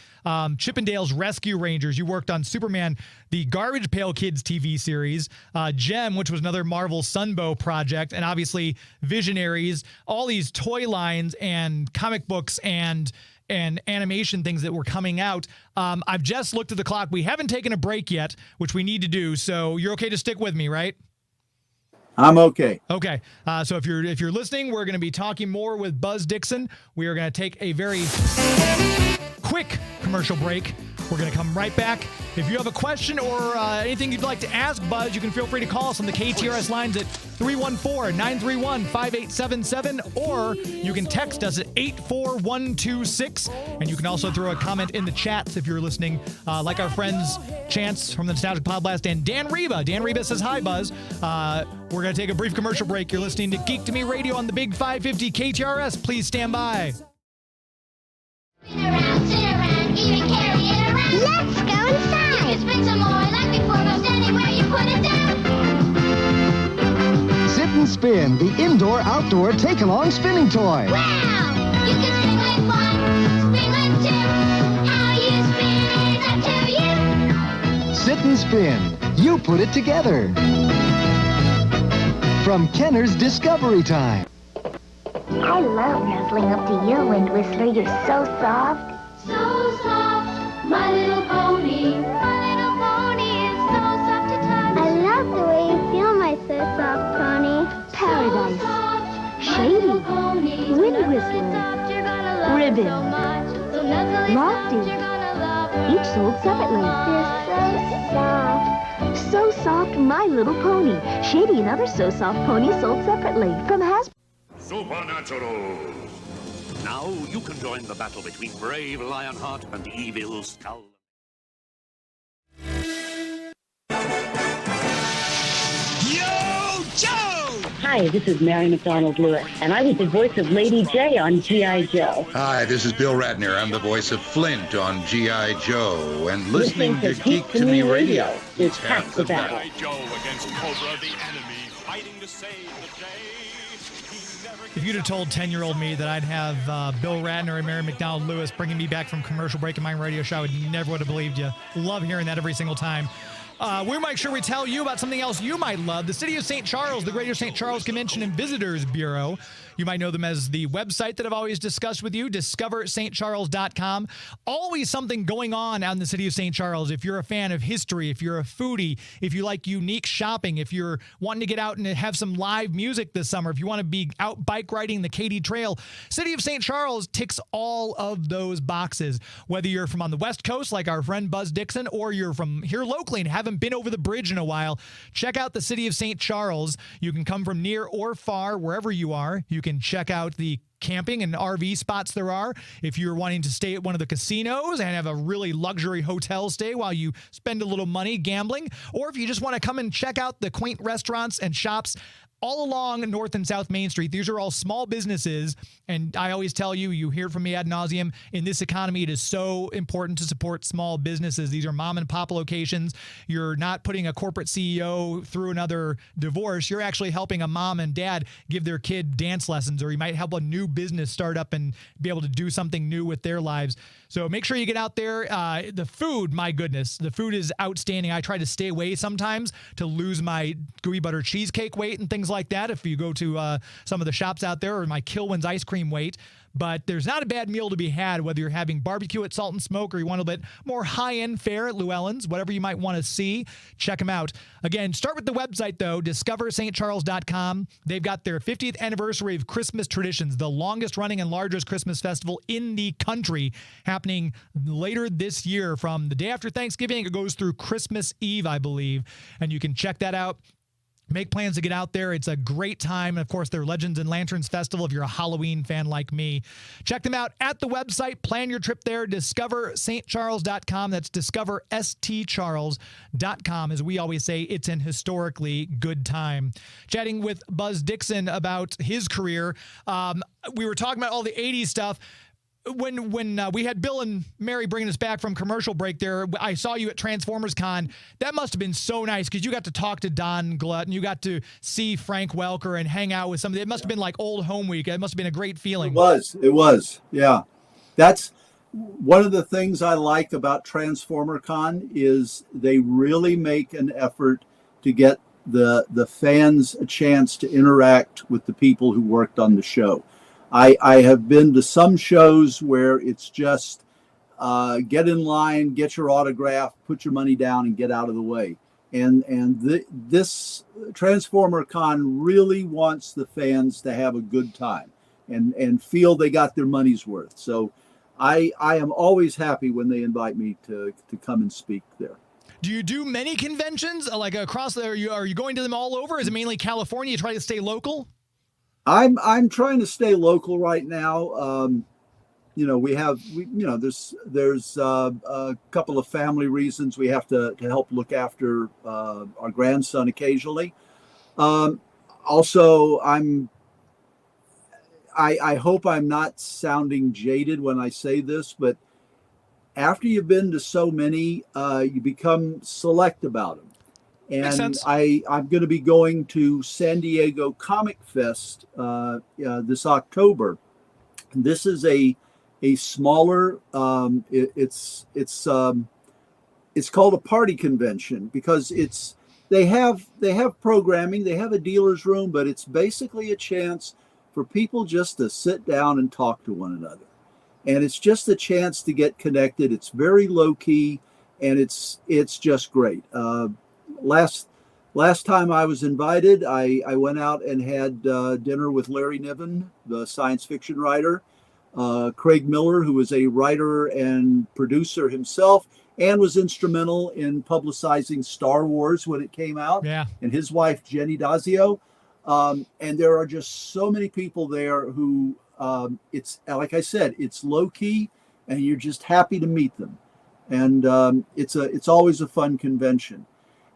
Speaker 2: Chippendales Rescue Rangers. You worked on Superman, the Garbage Pail Kids TV series. Gem, which was another Marvel Sunbow project. And obviously, Visionaries. All these toy lines and comic books and animation things that were coming out. I've just looked at the clock. We haven't taken a break yet, which we need to do. So you're okay to stick with me, right?
Speaker 6: I'm okay.
Speaker 2: Okay. So if you're listening, we're going to be talking more with Buzz Dixon. We are going to take a very quick commercial break. We're going to come right back. If you have a question or anything you'd like to ask Buzz, you can feel free to call us on the KTRS lines at 314-931-5877, or you can text us at 84126, and you can also throw a comment in the chats if you're listening, like our friends Chance from the Nostalgic Podblast and Dan Reba. Dan Reba says, hi, Buzz. We're going to take a brief commercial break. You're listening to Geek to Me Radio on the Big 550 KTRS. Please stand by.
Speaker 7: Spin around, even carry it around. Let's go inside. You can spin some more like before, most anywhere you put it down.
Speaker 8: Sit and Spin, the indoor-outdoor take-along spinning toy.
Speaker 7: Wow! You can spin like one, spin like two. How you spin is up to you.
Speaker 8: Sit and Spin, you put it together. From Kenner's Discovery Time.
Speaker 7: I love nuzzling up to you, Wind Whistler. You're so soft. So soft, my little pony. My little pony is so soft to touch. I love the way you feel, my so soft pony. Paradise, so soft, Shady, Wind Whistler, Ribbon, so Lofty, each sold separately. They're so soft. So soft, my little pony. Shady and other so soft ponies sold separately from Hasbro.
Speaker 9: Supernatural! Now you can join the battle between brave Lionheart and evil Skull.
Speaker 10: Yo, Joe!
Speaker 11: Hi, this is Mary McDonald Lewis, and I was the voice of Lady J on G.I. Joe.
Speaker 12: Hi, this is Bill Ratner. I'm the voice of Flint on G.I. Joe, and listening to Geek to Me Radio
Speaker 11: is half the battle.
Speaker 9: G.I. Joe against Cobra, the enemy, fighting to save the day.
Speaker 2: If you'd have told 10-year-old me that I'd have Bill Ratner and Mary McDonald Lewis bringing me back from commercial break in my radio show, I never would have believed you. Love hearing that every single time. We'll make sure we tell you about something else you might love. The City of St. Charles, the Greater St. Charles Convention and Visitors Bureau, You might know them as the website that I've always discussed with you, discoverstcharles.com. Always something going on out in the city of St. Charles. If you're a fan of history, if you're a foodie, if you like unique shopping, if you're wanting to get out and have some live music this summer, if you want to be out bike riding the Katy Trail, City of St. Charles ticks all of those boxes. Whether you're from on the West Coast like our friend Buzz Dixon, or you're from here locally and haven't been over the bridge in a while, check out the City of St. Charles. You can come from near or far, wherever you are. You can check out the camping and RV spots there are. If you're wanting to stay at one of the casinos and have a really luxury hotel stay while you spend a little money gambling, or if you just want to come and check out the quaint restaurants and shops all along North and South Main Street. These are all small businesses, and I always tell you, you hear from me ad nauseum, in this economy, it is so important to support small businesses. These are mom and pop locations. You're not putting a corporate CEO through another divorce. You're actually helping a mom and dad give their kid dance lessons, or you might help a new business start up and be able to do something new with their lives. So make sure you get out there. The food, my goodness, the food is outstanding. I try to stay away sometimes to lose my gooey butter cheesecake weight and things like that if you go to some of the shops out there, or my Kilwin's ice cream weight. But there's not a bad meal to be had, whether you're having barbecue at Salt and Smoke or you want a bit more high-end fare at Llewellyn's, whatever you might want to see, check them out. Again, start with the website, though, discoverstcharles.com. They've got their 50th anniversary of Christmas Traditions, the longest-running and largest Christmas festival in the country, happening later this year from the day after Thanksgiving. It goes through Christmas Eve, I believe, and you can check that out. Make plans to get out there. It's a great time. And of course, their Legends and Lanterns Festival, if you're a Halloween fan like me. Check them out at the website. Plan your trip there. DiscoverStCharles.com. That's DiscoverStCharles.com. As we always say, it's an historically good time. Chatting with Buzz Dixon about his career. We were talking about all the 80s stuff. When we had Bill and Mary bringing us back from commercial break there, I saw you at Transformers Con. That must have been so nice because you got to talk to Don Glutt and you got to see Frank Welker and hang out with somebody. It must have been like old home week. It must have been a great feeling.
Speaker 6: It was. Yeah. That's one of the things I like about Transformer Con is they really make an effort to get the fans a chance to interact with the people who worked on the show. I have been to some shows where it's just get in line, get your autograph, put your money down, and get out of the way. And this Transformer Con really wants the fans to have a good time and feel they got their money's worth. So I am always happy when they invite me to come and speak there.
Speaker 2: Do you do many conventions like across there? Are you going to them all over? Is it mainly California? You try to stay local?
Speaker 6: I'm trying to stay local right now. There's a couple of family reasons we have to help look after our grandson occasionally. Also, I hope I'm not sounding jaded when I say this, but after you've been to so many, you become select about them. And I'm going to be going to San Diego Comic Fest this October. This is a smaller. It's called a party convention because they have programming. They have a dealer's room, but it's basically a chance for people just to sit down and talk to one another. And it's just a chance to get connected. It's very low key, and it's just great. Last time I was invited, I went out and had dinner with Larry Niven, the science fiction writer, Craig Miller, who is a writer and producer himself, and was instrumental in publicizing Star Wars when it came out.
Speaker 2: Yeah.
Speaker 6: And his wife, Jenny Dazio. And there are just so many people there who, it's like I said, it's low key, and you're just happy to meet them. And it's always a fun convention.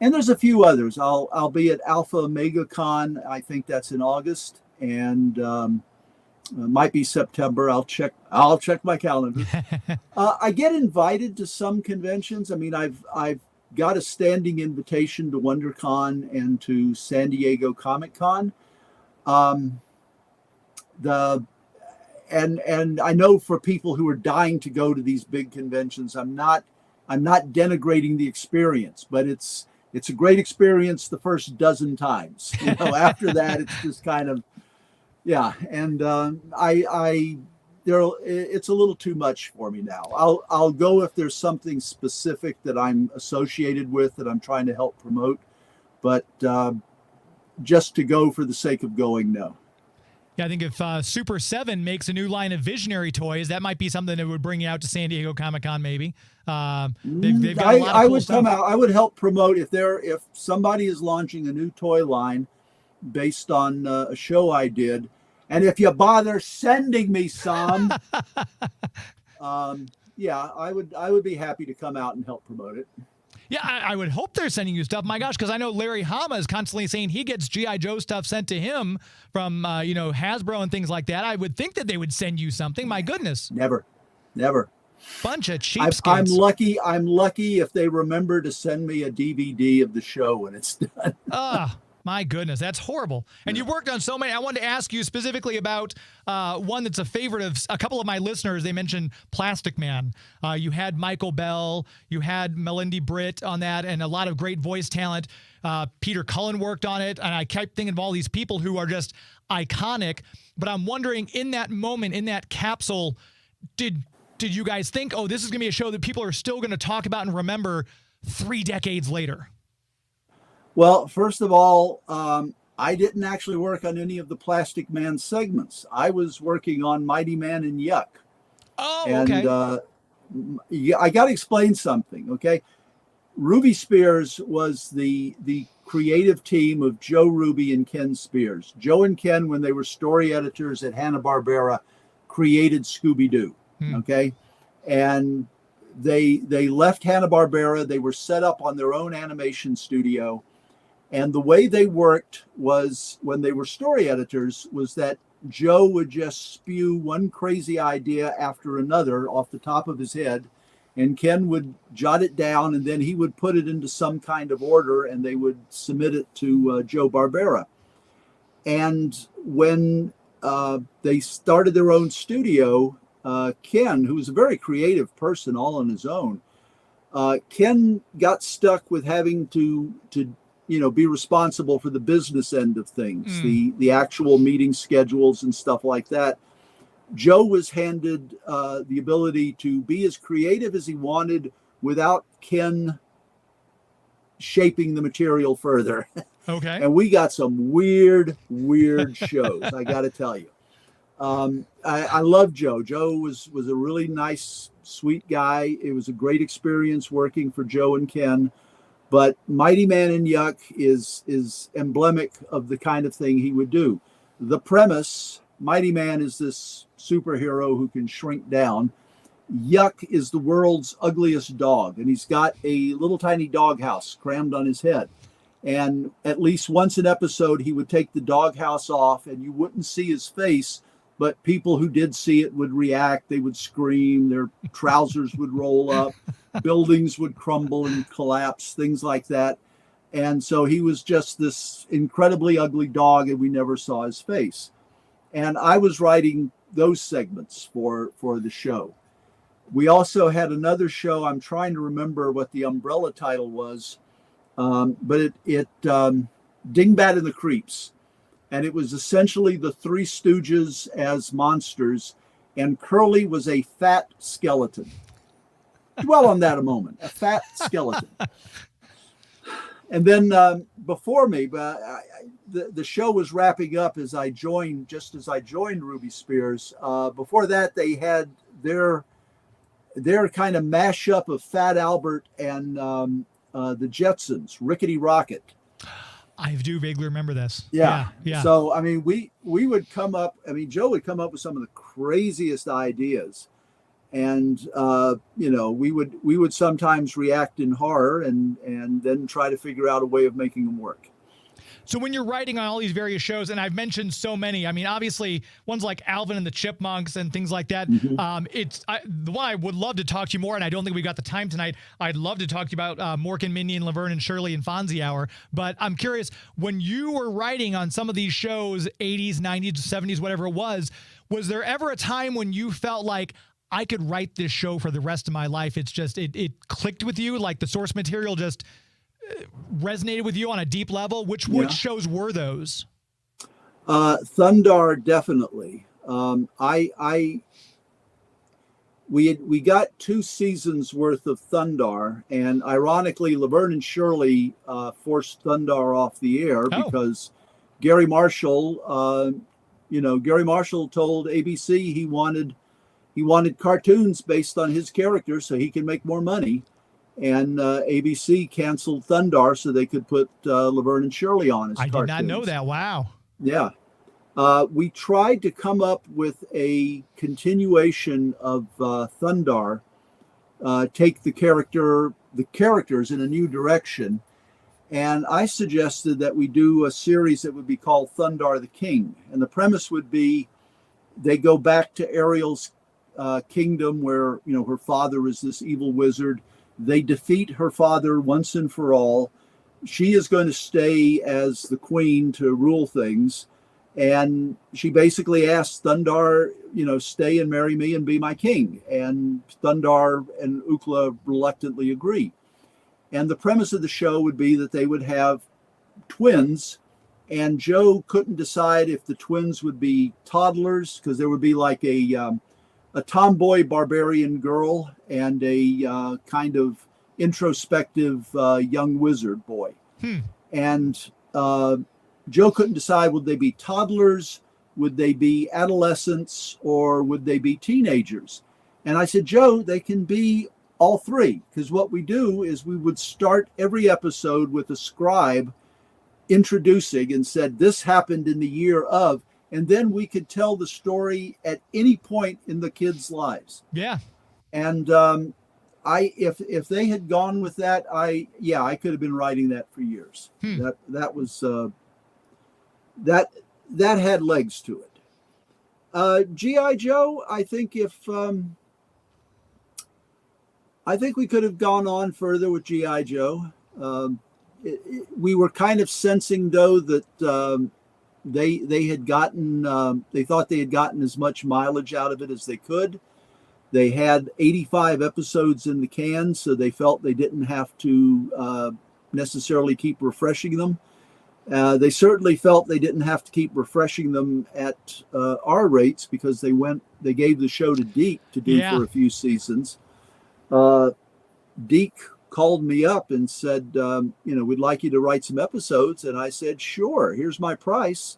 Speaker 6: And there's a few others. I'll be at Alpha Omega Con. I think that's in August, and might be September. I'll check my calendar. I get invited to some conventions. I mean, I've got a standing invitation to WonderCon and to San Diego Comic Con. And I know for people who are dying to go to these big conventions, I'm not denigrating the experience, but it's a great experience the first dozen times. After that, it's just kind of, Yeah, and it's a little too much for me now. I'll go if there's something specific that I'm associated with that I'm trying to help promote, but just to go for the sake of going, no.
Speaker 2: Yeah, I think if Super 7 makes a new line of Visionary toys, that might be something that would bring you out to San Diego Comic-Con, maybe. They've got a lot of
Speaker 6: I
Speaker 2: cool
Speaker 6: would
Speaker 2: stuff.
Speaker 6: come out. I would help promote if somebody is launching a new toy line based on a show I did, and if you bother sending me some, yeah, I would be happy to come out and help promote it.
Speaker 2: Yeah, I would hope they're sending you stuff. My gosh, because I know Larry Hama is constantly saying he gets G.I. Joe stuff sent to him from, Hasbro and things like that. I would think that they would send you something. My goodness.
Speaker 6: Never.
Speaker 2: Bunch of cheapskates.
Speaker 6: I'm lucky if they remember to send me a DVD of the show when it's done.
Speaker 2: My goodness, that's horrible. And you've worked on so many. I wanted to ask you specifically about one that's a favorite of a couple of my listeners. They mentioned Plastic Man. You had Michael Bell, you had Melindy Britt on that, and a lot of great voice talent. Peter Cullen worked on it, and I kept thinking of all these people who are just iconic. But I'm wondering, in that moment, in that capsule, did you guys think, oh, this is going to be a show that people are still going to talk about and remember 3 decades later?
Speaker 6: Well, first of all, I didn't actually work on any of the Plastic Man segments. I was working on Mighty Man and Yuck.
Speaker 2: Oh,
Speaker 6: and,
Speaker 2: okay.
Speaker 6: I got to explain something, okay? Ruby Spears was the creative team of Joe Ruby and Ken Spears. Joe and Ken, when they were story editors at Hanna-Barbera, created Scooby-Doo, okay? And they left Hanna-Barbera. They were set up on their own animation studio. And the way they worked was, when they were story editors, was that Joe would just spew one crazy idea after another off the top of his head, and Ken would jot it down, and then he would put it into some kind of order, and they would submit it to Joe Barbera. And when they started their own studio, Ken, who was a very creative person all on his own, Ken got stuck with having to be responsible for the business end of things, the actual meeting schedules and stuff like that. Joe was handed the ability to be as creative as he wanted without Ken shaping the material further.
Speaker 2: Okay.
Speaker 6: And we got some weird shows, I got to tell you. I love Joe. Joe was a really nice, sweet guy. It was a great experience working for Joe and Ken. But Mighty Man and Yuck is emblematic of the kind of thing he would do. The premise, Mighty Man is this superhero who can shrink down. Yuck is the world's ugliest dog, and he's got a little tiny doghouse crammed on his head. And at least once an episode, he would take the doghouse off, and you wouldn't see his face, but people who did see it would react. They would scream, their trousers would roll up, buildings would crumble and collapse, things like that. And so he was just this incredibly ugly dog, and we never saw his face. And I was writing those segments for the show. We also had another show. I'm trying to remember what the umbrella title was, but it Dingbat and the Creeps. And it was essentially the Three Stooges as monsters, and Curly was a fat skeleton. Dwell on that a moment. A fat skeleton. And then before me, the show was wrapping up as I joined Ruby Spears. Before that, they had their kind of mashup of Fat Albert and the Jetsons, Rickety Rocket.
Speaker 2: I do vaguely remember this.
Speaker 6: Yeah.
Speaker 2: Yeah.
Speaker 6: So, I mean, we would come up, Joe would come up with some of the craziest ideas. And, we would sometimes react in horror and then try to figure out a way of making them work.
Speaker 2: So when you're writing on all these various shows, and I've mentioned so many, I mean, obviously ones like Alvin and the Chipmunks and things like that, the one I would love to talk to you more, and I don't think we got the time tonight. I'd love to talk to you about Mork and Mindy and Laverne and Shirley and Fonzie Hour. But I'm curious, when you were writing on some of these shows, 80s, 90s, 70s, whatever it was there ever a time when you felt like, I could write this show for the rest of my life? It's just, it clicked with you, like the source material just resonated with you on a deep level? Which shows were those?
Speaker 6: Thundar, definitely. We got 2 seasons worth of Thundar, and ironically, Laverne and Shirley forced Thundar off the air because Gary Marshall, Gary Marshall told ABC he wanted cartoons based on his character so he can make more money, and ABC canceled Thundar so they could put Laverne and Shirley on as cartoons.
Speaker 2: I did not know that. Wow.
Speaker 6: Yeah. We tried to come up with a continuation of Thundar, take the characters in a new direction. And I suggested that we do a series that would be called Thundar the King. And the premise would be they go back to Ariel's kingdom where, her father is this evil wizard. They defeat her father once and for all. She is going to stay as the queen to rule things. And she basically asked Thundar, stay and marry me and be my king. And Thundar and Ookla reluctantly agree. And the premise of the show would be that they would have twins, and Joe couldn't decide if the twins would be toddlers, because there would be like a tomboy barbarian girl and a kind of introspective young wizard boy. And Joe couldn't decide, would they be toddlers, would they be adolescents, or would they be teenagers? And I said, Joe, they can be all three, because what we do is we would start every episode with a scribe introducing and said, this happened in the year of, and then we could tell the story at any point in the kids' lives.
Speaker 2: Yeah.
Speaker 6: And if they had gone with that, I could have been writing that for years. That was that had legs to it. G.I. Joe, I think we could have gone on further with G.I. Joe. We were kind of sensing, though, that they thought they had gotten as much mileage out of it as they could. They had 85 episodes in the can, so they felt they didn't have to necessarily keep refreshing them. They certainly felt they didn't have to keep refreshing them at our rates, because they gave the show to Geek to do for a few seasons. Geek called me up and said, we'd like you to write some episodes. And I said, sure, here's my price.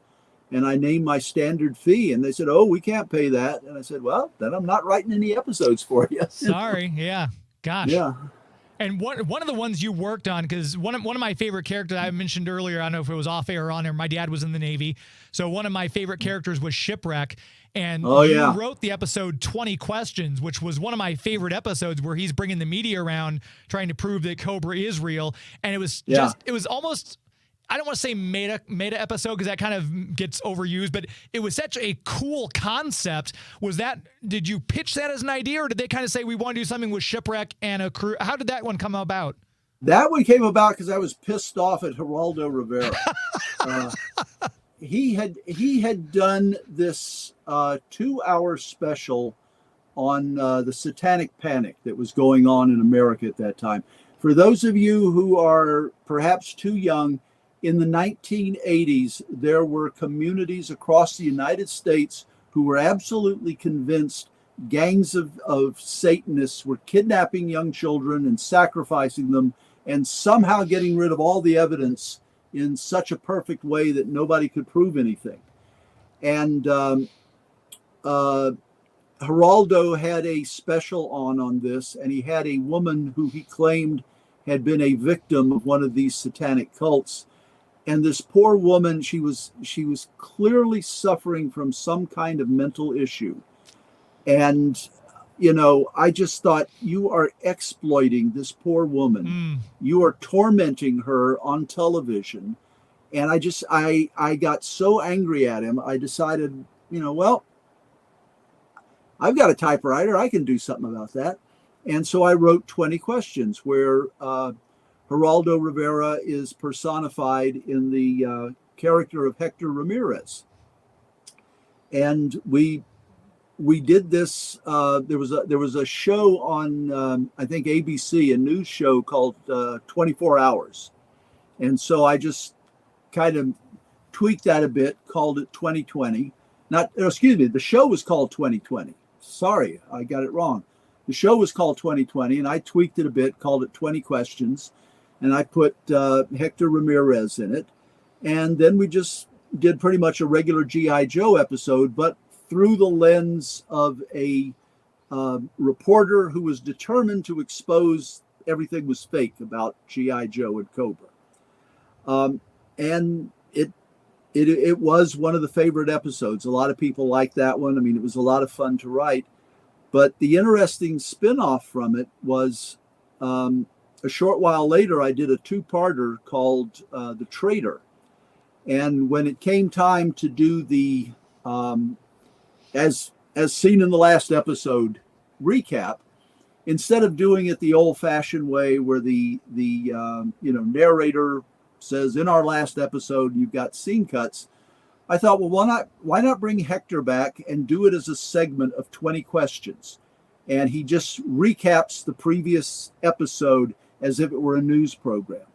Speaker 6: And I named my standard fee. And they said, oh, we can't pay that. And I said, well, then I'm not writing any episodes for you.
Speaker 2: Sorry. Yeah. Gosh.
Speaker 6: Yeah.
Speaker 2: And one of the ones you worked on, because one of my favorite characters I mentioned earlier, I don't know if it was off air or on air, my dad was in the Navy. So one of my favorite characters was Shipwreck. And you wrote the episode 20 Questions, which was one of my favorite episodes, where he's bringing the media around trying to prove that Cobra is real. And it was it was almost, I don't want to say meta episode, because that kind of gets overused, but it was such a cool concept. Did you pitch that as an idea, or did they kind of say, we want to do something with Shipwreck and a crew? How did that one come about?
Speaker 6: That one came about because I was pissed off at Geraldo Rivera. He had done this 2-hour special on the Satanic Panic that was going on in America at that time. For those of you who are perhaps too young, in the 1980s, there were communities across the United States who were absolutely convinced gangs of Satanists were kidnapping young children and sacrificing them, and somehow getting rid of all the evidence in such a perfect way that nobody could prove anything. And Geraldo had a special on this, and he had a woman who he claimed had been a victim of one of these satanic cults. And this poor woman, she was clearly suffering from some kind of mental issue. And, I just thought, you are exploiting this poor woman. You are tormenting her on television. And I got so angry at him, I decided, well, I've got a typewriter. I can do something about that. And so I wrote 20 Questions, where Geraldo Rivera is personified in the character of Hector Ramirez. And we did this. There was a show on, I think, ABC, a news show called 24 Hours. And so I just kind of tweaked that a bit, called it 2020. The show was called 2020. Sorry, I got it wrong. The show was called 2020, and I tweaked it a bit, called it 20 Questions, and I put Hector Ramirez in it. And then we just did pretty much a regular G.I. Joe episode, but through the lens of a reporter who was determined to expose everything was fake about G.I. Joe and Cobra. And it was one of the favorite episodes. A lot of people liked that one. I mean, it was a lot of fun to write. But the interesting spinoff from it was a short while later, I did a two-parter called The Traitor. And when it came time to do the, as seen in the last episode, recap, instead of doing it the old-fashioned way where the narrator says, in our last episode, you've got scene cuts, I thought, well, why not bring Hector back and do it as a segment of 20 questions? And he just recaps the previous episode as if it were a news program.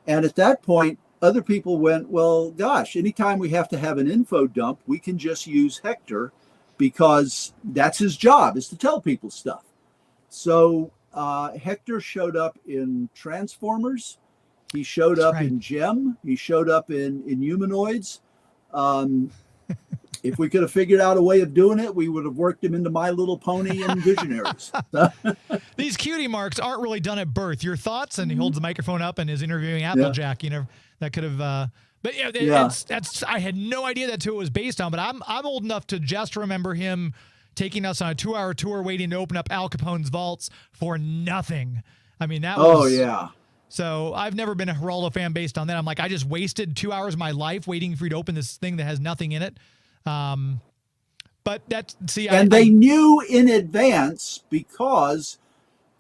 Speaker 6: And at that point, other people went, well, gosh, anytime we have to have an info dump, we can just use Hector because that's his job, is to tell people stuff. So Hector showed up in Transformers. He showed up in Gem. He showed up in Humanoids. If we could have figured out a way of doing it, we would have worked him into My Little Pony and Visionaries.
Speaker 2: These cutie marks aren't really done at birth. Your thoughts? And he holds the microphone up and is interviewing Applejack. You know, that could have. But yeah, that's. I had no idea that's who it was based on. But I'm old enough to just remember him taking us on a 2-hour tour, waiting to open up Al Capone's vaults for nothing. I mean, that was.
Speaker 6: Oh yeah.
Speaker 2: So I've never been a Geraldo fan based on that. I'm like, I just wasted 2 hours of my life waiting for you to open this thing that has nothing in it. But that's
Speaker 6: they knew in advance because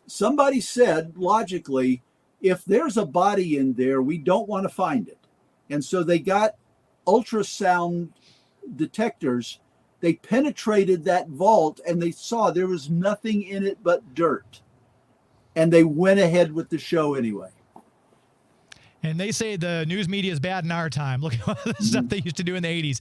Speaker 6: somebody said logically, if there's a body in there, we don't want to find it. And so they got ultrasound detectors. They penetrated that vault and they saw there was nothing in it but dirt. And they went ahead with the show anyway.
Speaker 2: And they say the news media is bad in our time. Look at all the stuff they used to do in the 80s.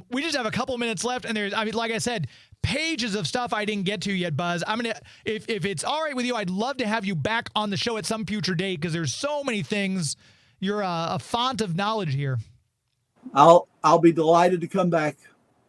Speaker 2: We just have a couple minutes left, and like I said, pages of stuff I didn't get to yet, Buzz. I'm gonna, if it's all right with you, I'd love to have you back on the show at some future date because there's so many things. You're a font of knowledge here.
Speaker 6: I'll be delighted to come back.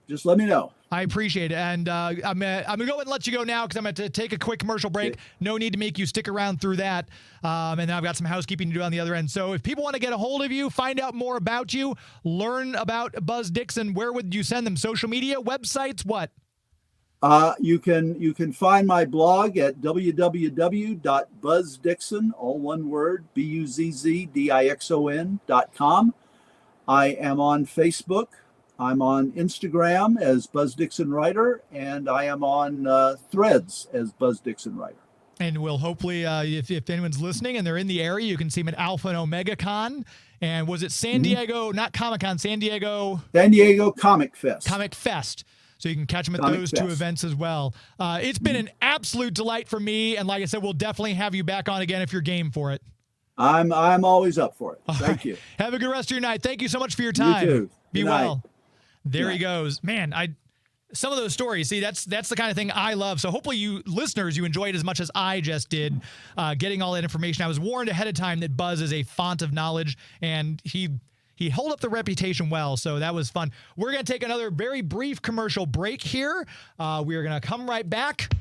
Speaker 6: Just let me know.
Speaker 2: I appreciate it. And I'm gonna go and let you go now because I'm going to take a quick commercial break. Okay. No need to make you stick around through that. And then I've got some housekeeping to do on the other end. So if people want to get a hold of you, find out more about you, learn about Buzz Dixon, where would you send them? Social media, websites, what?
Speaker 6: You can find my blog at www.buzzdixon, all one word, BUZZDIXON.com. I am on Facebook. I'm on Instagram as Buzz Dixon Writer, and I am on Threads as Buzz Dixon Writer.
Speaker 2: And we'll hopefully, if anyone's listening and they're in the area, you can see him at Alpha and Omega Con. And was it San Diego, not Comic-Con, San Diego
Speaker 6: Comic Fest.
Speaker 2: Comic Fest. So you can catch them at those two events as well. It's been an absolute delight for me. And like I said, we'll definitely have you back on again if you're game for it.
Speaker 6: I'm always up for it. Thank you.
Speaker 2: Have a good rest of your night. Thank you so much for your time.
Speaker 6: You too.
Speaker 2: Be
Speaker 6: Good
Speaker 2: well.
Speaker 6: night.
Speaker 2: There he goes. Man, some of those stories, see, that's the kind of thing I love. So hopefully you listeners, you enjoyed as much as I just did getting all that information. I was warned ahead of time that Buzz is a font of knowledge, and he held up the reputation well, so that was fun. We're going to take another very brief commercial break here. We are going to come right back,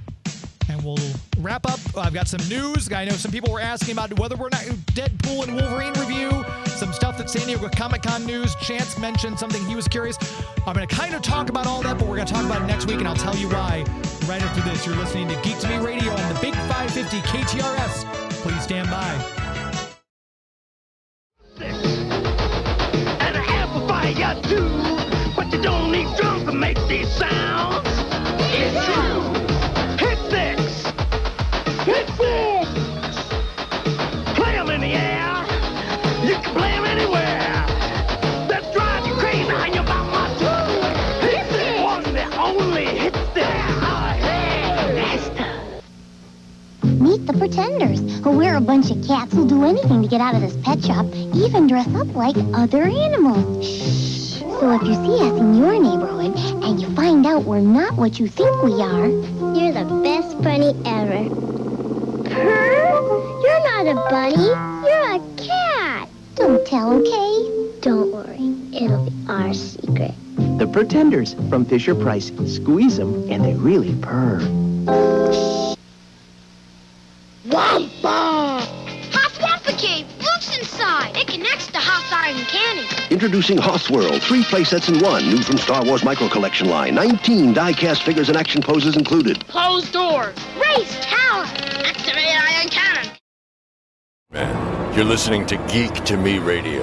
Speaker 2: and we'll wrap up. I've got some news. I know some people were asking about whether we're not Deadpool and Wolverine review, some stuff that San Diego Comic-Con news. Chance mentioned something he was curious. I'm going to kind of talk about all that, but we're going to talk about it next week, and I'll tell you why right after this. You're listening to Geek to Me Radio on the Big 550 KTRS. Please stand by.
Speaker 10: And an amplifier too, but you don't need drums to make these sounds. It's true. Hit six. Hit six. Play them in the air. You can play them anywhere. That drives you crazy how you about my tune. Hit six. One the only hit six.
Speaker 7: Meet the Pretenders. We're a bunch of cats who'll do anything to get out of this pet shop, even dress up like other animals. Shh. So if you see us in your neighborhood and you find out we're not what you think we are, you're the best bunny ever. Purr? You're not a bunny. You're a cat. Don't tell, okay? Don't worry. It'll be our secret.
Speaker 13: The Pretenders from Fisher-Price. Squeeze them and they really purr.
Speaker 7: Wampa! Hop Wampa Cave! Luke's inside! It connects to Hop's Iron Cannon.
Speaker 14: Introducing Hoth World, 3 play sets in 1, new from Star Wars Micro Collection line. 19 die-cast figures and action poses included.
Speaker 7: Closed doors. Race tower. Activate Iron Cannon.
Speaker 15: Man, you're listening to Geek to Me Radio.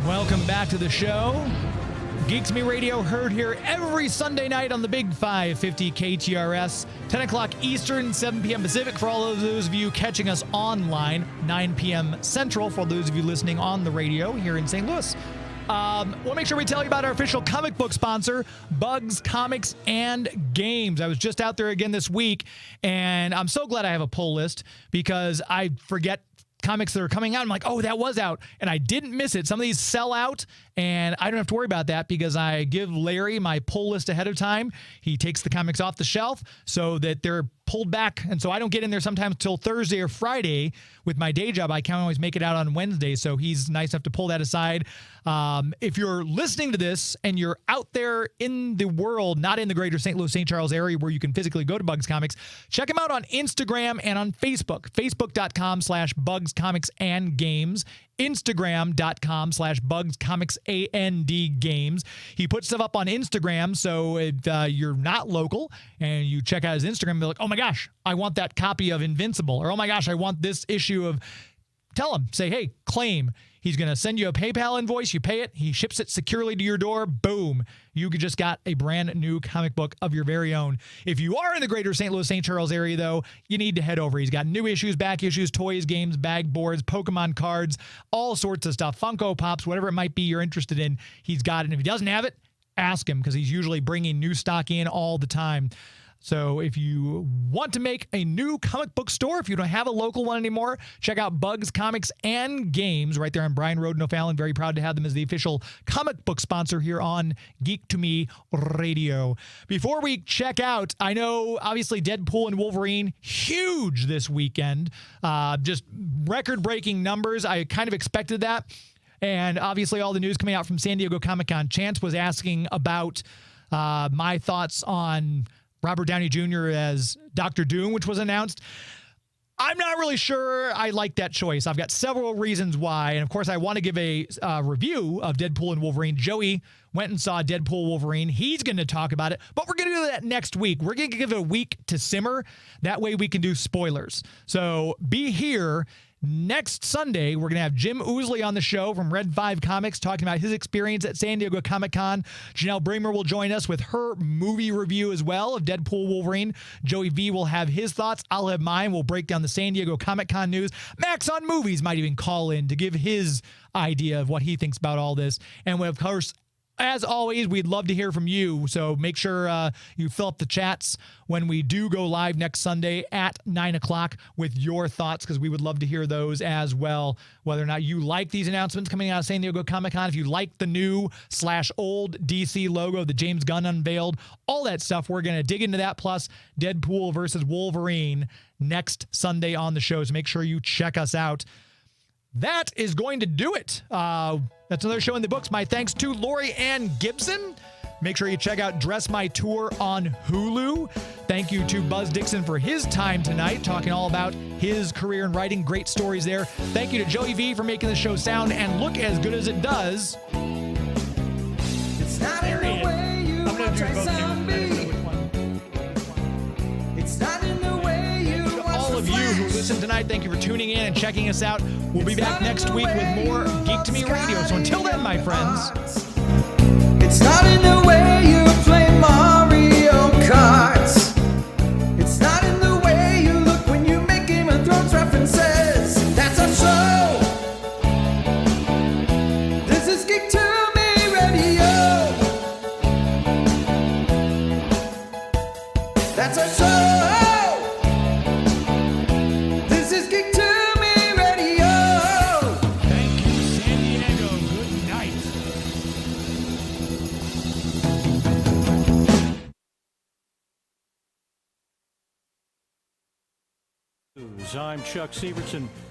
Speaker 2: Welcome back to the show. Geek to Me Radio, heard here every Sunday night on the Big 550 KTRS, 10 o'clock Eastern, 7 p.m. Pacific for all of those of you catching us online, 9 p.m. Central for those of you listening on the radio here in St. Louis. We'll make sure we tell you about our official comic book sponsor, Buzz Comics and Games. I was just out there again this week, and I'm so glad I have a pull list because I forget comics that are coming out. I'm like, oh, that was out, and I didn't miss it. Some of these sell out, and I don't have to worry about that because I give Larry my pull list ahead of time. He takes the comics off the shelf so that they're pulled back, and so I don't get in there sometimes till Thursday or Friday. With my day job, I can't always make it out on Wednesday, so he's nice enough to pull that aside. If you're listening to this and you're out there in the world, not in the greater St. Louis, St. Charles area where you can physically go to Buzz Comics, check him out on Instagram and on Facebook, facebook.com/Buzz Comics and Games, Instagram.com/Buzz Comics and Games. He puts stuff up on Instagram, so if you're not local and you check out his Instagram, be like, oh my gosh, I want that copy of Invincible, or oh my gosh, I want this issue of... Tell him, say, hey, claim. He's going to send you a PayPal invoice. You pay it. He ships it securely to your door. Boom. You just got a brand new comic book of your very own. If you are in the greater St. Louis, St. Charles area, though, you need to head over. He's got new issues, back issues, toys, games, bag boards, Pokemon cards, all sorts of stuff. Funko Pops, whatever it might be you're interested in, he's got it. And if he doesn't have it, ask him because he's usually bringing new stock in all the time. So if you want to make a new comic book store, if you don't have a local one anymore, check out Buzz Comics and Games right there on Bryan Road in O'Fallon. Very proud to have them as the official comic book sponsor here on Geek to Me Radio. Before we check out, I know obviously Deadpool and Wolverine, huge this weekend. Just record-breaking numbers. I kind of expected that. And obviously all the news coming out from San Diego Comic-Con. Chance was asking about my thoughts on Robert Downey Jr. as Dr. Doom, which was announced. I'm not really sure I like that choice. I've got several reasons why. And of course, I want to give a review of Deadpool and Wolverine. Joey went and saw Deadpool Wolverine. He's going to talk about it, but we're going to do that next week. We're going to give it a week to simmer. That way we can do spoilers. So be here. Next Sunday, we're going to have Jim Oosley on the show from Red 5 Comics talking about his experience at San Diego Comic-Con. Janelle Bramer will join us with her movie review as well of Deadpool Wolverine. Joey V will have his thoughts. I'll have mine. We'll break down the San Diego Comic-Con news. Max on Movies might even call in to give his idea of what he thinks about all this. And of course, as always, we'd love to hear from you, so make sure you fill up the chats when we do go live next Sunday at 9 o'clock with your thoughts, because we would love to hear those as well, whether or not you like these announcements coming out of San Diego Comic-Con, if you like the new /old DC logo that James Gunn unveiled, all that stuff. We're going to dig into that, plus Deadpool versus Wolverine next Sunday on the show, so make sure you check us out. That is going to do it. That's another show in the books. My thanks to Laurieann Gibson. Make sure you check out Dress My Tour on Hulu. Thank you to Buzz Dixon for his time tonight, talking all about his career in writing. Great stories there. Thank you to Joey V for making the show sound and look as good as it does.
Speaker 1: It's not in the way you want to sound me. It's not in the way you want
Speaker 2: all of you who listened tonight, thank you for tuning in and checking us out. We'll be back next week with more Geek to Me Radio. So until then, my friends,
Speaker 1: it's not in the way you play Mario Kart. It's not in the way you look when you make Game of Thrones references. That's our show. This is Geek to Me Radio.
Speaker 16: I'm Chuck Severson.